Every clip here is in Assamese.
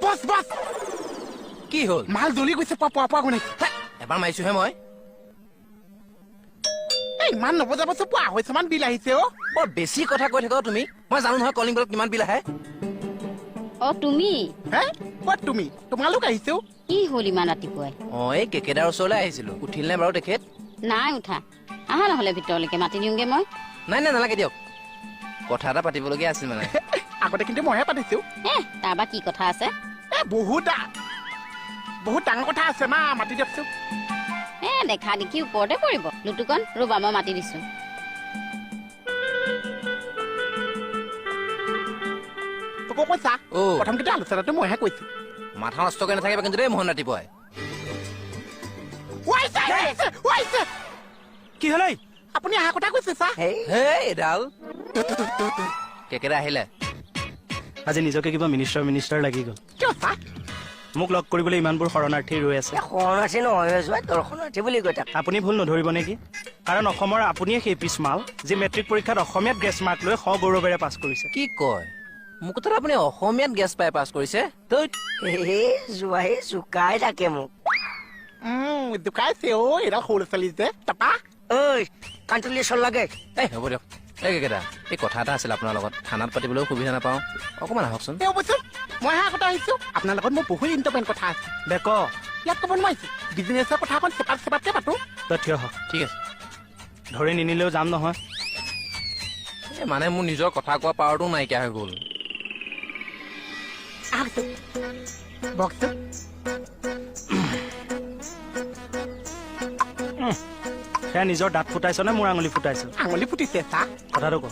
বস বস কি হল মাল জ্বলি গৈছে পোৱা গুণে এবাৰ মাৰিছোহে মই এই ইমান নবজাবছো পোৱা হৈছে মান বিল আহিছে অ বৰ বেছি কথা কৈ থাকা তুমি মই জানো নহয় কলিং বেলত কিমান বিল আহে অ তুমি হে ক'ত তুমি তোমালোক আহিছো কি হল ইমান ৰাতিপুৱাই এই কেকেদাৰ ওচৰলৈ আহিছিলো উঠিল নে বাৰু তেখেত নাই উঠা আহা নহলে ভিতৰলৈকে মাতি দিওঁগে মই নাই নাই নালাগে দিয়ক কথা এটা পাতিবলগীয়া আছিল মানে আগতে কিন্তু মইহে পাতিছো তাৰ বা কি কথা আছে বহুত ডাঙৰ কথা আছে না মাতি দিয়কচোন দেখা দেখি ওপৰতে পৰিব লুটুকন ৰবা মই মাতি দিছো তোকো কৈছা প্ৰথম কিন্তু আলোচনাটো মইহে কৈছো মাথা নষ্ট কৰি নাথাকিবা কিন্তু দেই মোহন ৰাতিপুৱাই কি হল আপুনি অহা কথা কৈছে চা এডাল কেকেদা আহিলে আজি নিজকে কিবা মিনিষ্টাৰ লাগি গ'ল কিয় চা মোক লগ কৰিবলৈ ইমানবোৰ শৰণাৰ্থী ৰৈ আছে শৰণাৰ্থী নহয় দৰ্শনাৰ্থী বুলি কৈ থাকে আপুনি ভুল নধৰিব নেকি কাৰণ অসমৰ আপুনিয়ে সেই পিছ মাল যি মেট্ৰিক পৰীক্ষাত অসমীয়াত গ্ৰেছ মাৰ্ক লৈ সগৌৰৱেৰে পাছ কৰিছে কি কয় মোক তাত আপুনি অসমীয়াত গেছ পাই পাছ কৰিছে যোৱাই জোকাই থাকে মোক জোকাইছে এডাল সৰু ছোৱালী যে তাপা ঐ কাণতলি চল লাগে হ'ব দিয়ক কেকেদা এই কথা এটা আছিল আপোনাৰ লগত থানাত পাতিবলৈও সুবিধা নাপাওঁ অকণমান আহকচোন বচোন মইহে আগতে আহিছো আপোনাৰ লগত মোৰ বহুত ইম্পৰ্টেণ্ট কথা আছে বেক ইয়াত ক'ব নোৱাৰিছো বিজনেছৰ কথা অকণ চেপাতকে পাতো তই থিয় হ ঠিক আছে ধৰি নিনিলেও যাম নহয় মানে মোৰ নিজৰ কথা কোৱা পাৱাৰটো নাইকিয়া হৈ গ'ল বকচোন সেয়া নিজৰ দাঁত ফুটাইছ নে মোৰ আঙুলি ফুটাইছ আঙুলি ফুটিছে চা কথাটো ক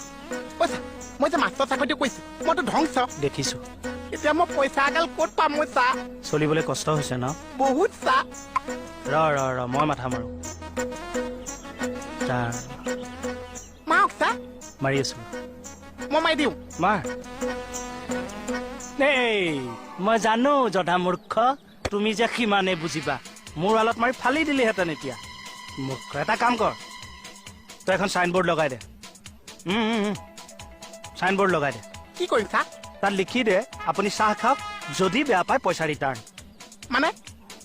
মই যে মাষ্টৰ চাকৰিটো কৈছো মইতো ধ্বংস দেখিছো এতিয়া মই পইচা এগাল ক'ত পাম মই চা চলিবলৈ কষ্ট হৈছে ন বহুত চা ৰ মই মাথা মাৰো মাওক চা মাৰি আছো মই মাৰি দিওঁ মাৰ মই জানো জধা মূৰ্খ তুমি যে সিমানে বুজিবা মোৰ আলত মাৰি ফালি দিলিহেঁতেন এতিয়া মূৰ্খ এটা কাম কৰ তই এখন চাইনবোৰ্ড লগাই দে চাইনবোৰ্ড লগাই দে কি কৰিম চা তাত লিখি দে আপুনি চাহ খাওক যদি বেয়া পায় পইচা ৰিটাৰ্ণ মানে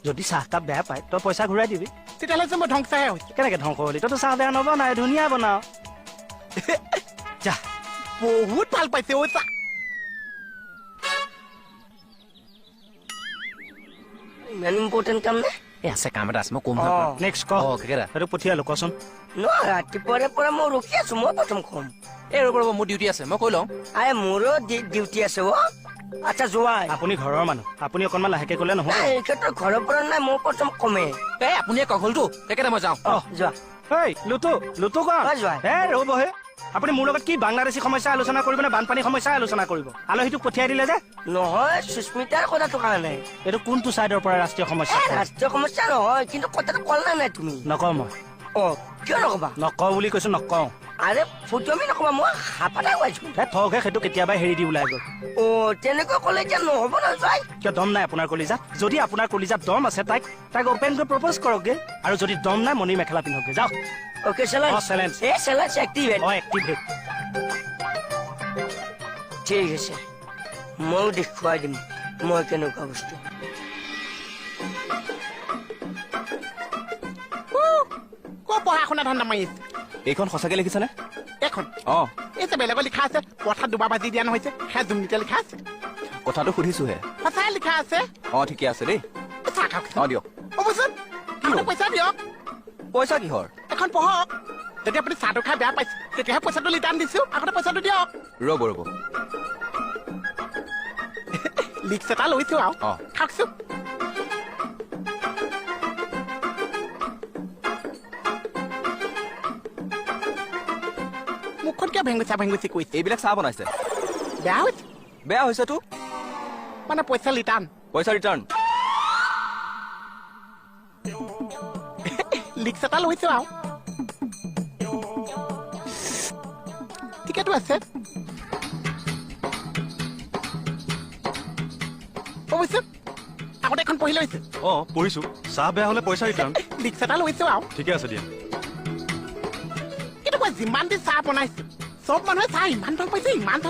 যদি চাহকাপ বেয়া পায় তই পইচা ঘূৰাই দিবি তেতিয়াহ'লে যে মই ধ্বংসহে হৈছো কেনেকে ধ্বংস হলি তইতো চাহ বেয়া নবনাই ধুনীয়া বনাও যা বহুত ভাল পাইছে চা ইমান ইম্পৰ্টেণ্ট কাম নে আছে কাম এটা আছে মই কম নেক্সট ক কেকেদা সেইটো পঠিয়ালো কচোন ৰাতিপুৱাৰে পৰা মই ৰখি আছো মই প্ৰথম কম ৰ'ব মোৰ ডিউটি আছে মই কৈ লওঁ মোৰো ডিউটি আছে আচ্ছা যোৱাই আপুনি ঘৰৰ মানুহ আপুনি অকণমান লাহেকে গ'লে নহয় এইক্ষেত্ৰত ঘৰৰ পৰা নাই মই প্ৰথম কমে আপুনিয়ে কওক হ'লতো কেকেদা মই যাওঁ যোৱা লুটু ক যোৱা ৰ'বহে আপুনি মোৰ লগত কি বাংলাদেশী সমস্যা আলোচনা কৰিব নে বানপানী সমস্যা আলোচনা কৰিব আলহীটোক পঠিয়াই দিলে যে নহয় সুস্মিতাৰ কথাটো কাৰণে এইটো কোনটো চাইডৰ পৰা ৰাষ্ট্ৰীয় সমস্যা ৰাষ্ট্ৰীয় সমস্যা নহয় কিন্তু কথাটো ক'লা নাই তুমি নকওঁ মই কিয় নকবা নকওঁ বুলি কৈছো নকওঁ আৰে ফুটমি নকবা মই হাপাটা কৈছো থকহে সেইটো কেতিয়াবাই হেৰি দি ওলাই গ'ল তেনেকৈ ক'লে এতিয়া নহ'ব ন জয় কিয় দম নাই আপোনাৰ কলিজাত যদি আপোনাৰ কলিজাত দম আছে তাইক অপেন কৰি প্ৰপ'জ কৰকগে আৰু যদি দম নাই মণি মেখেলা পিন্ধকগে যাওক অ'কে চেলেঞ্জ এক্টিভেট এক্টিভেট ঠিক আছে ময়ো দেখুৱাই দিম মই কেনেকুৱা বস্তু পঢ়া শুনা ধান্দা মাৰি আছে এইখন সঁচাকে লিখিছানে এখন এই যে বেলেগত লিখা আছে কথা দুবাৰ বাজি দিয়া নহৈছে সেয়া জুমনিতে লিখা আছে কথাটো সুধিছোহে সঁচাই লিখা আছে ঠিকে আছে দেই চাহ খাওক দিয়ক হ'বচোন আপুনি পইচা দিয়ক পইচা কিহৰ এখন পঢ়ক যদি আপুনি চাহটো খাই বেয়া পাইছে তেতিয়াহে পইচাটো ৰিটাৰ্ণ দিছো আগতে পইচাটো দিয়ক ৰ'ব লিক্স এটা লৈছো আৰু খাওকচোন মুখখন কিয় ভেঙুচি কৈছে এইবিলাক চাহ বনাইছে বেয়া হৈছে তো মানে পইচা ৰিটাৰ্ণ লিক্স এটা লৈছো আৰু ঠিকেতো আছে আগতে এখন পঢ়ি লৈছে পঢ়িছো চাহ বেয়া হলে পইচা ৰিটাৰ্ণ লিক্স এটা লৈছো আৰু ঠিকে আছে দিয়া কিন্তু মই যিমান দি চাহ বনাইছো চব মানুহে চাহ ইমান ভাল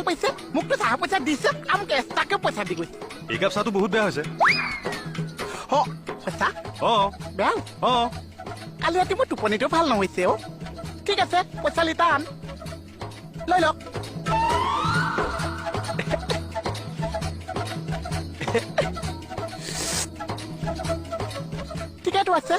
পাইছে মোকতো চাহ পইচা দিছে আমাকে এক্সট্ৰাকে পইচা দি গৈছে একাপ চাহটো বহুত বেয়া হৈছে পইচা অ বেয়া অ কালি ৰাতি মোৰ টোপনিটো ভাল নহৈছে অ ঠিক আছে পইচা লিটা আন লৈ লওক ঠিকেইটো আছে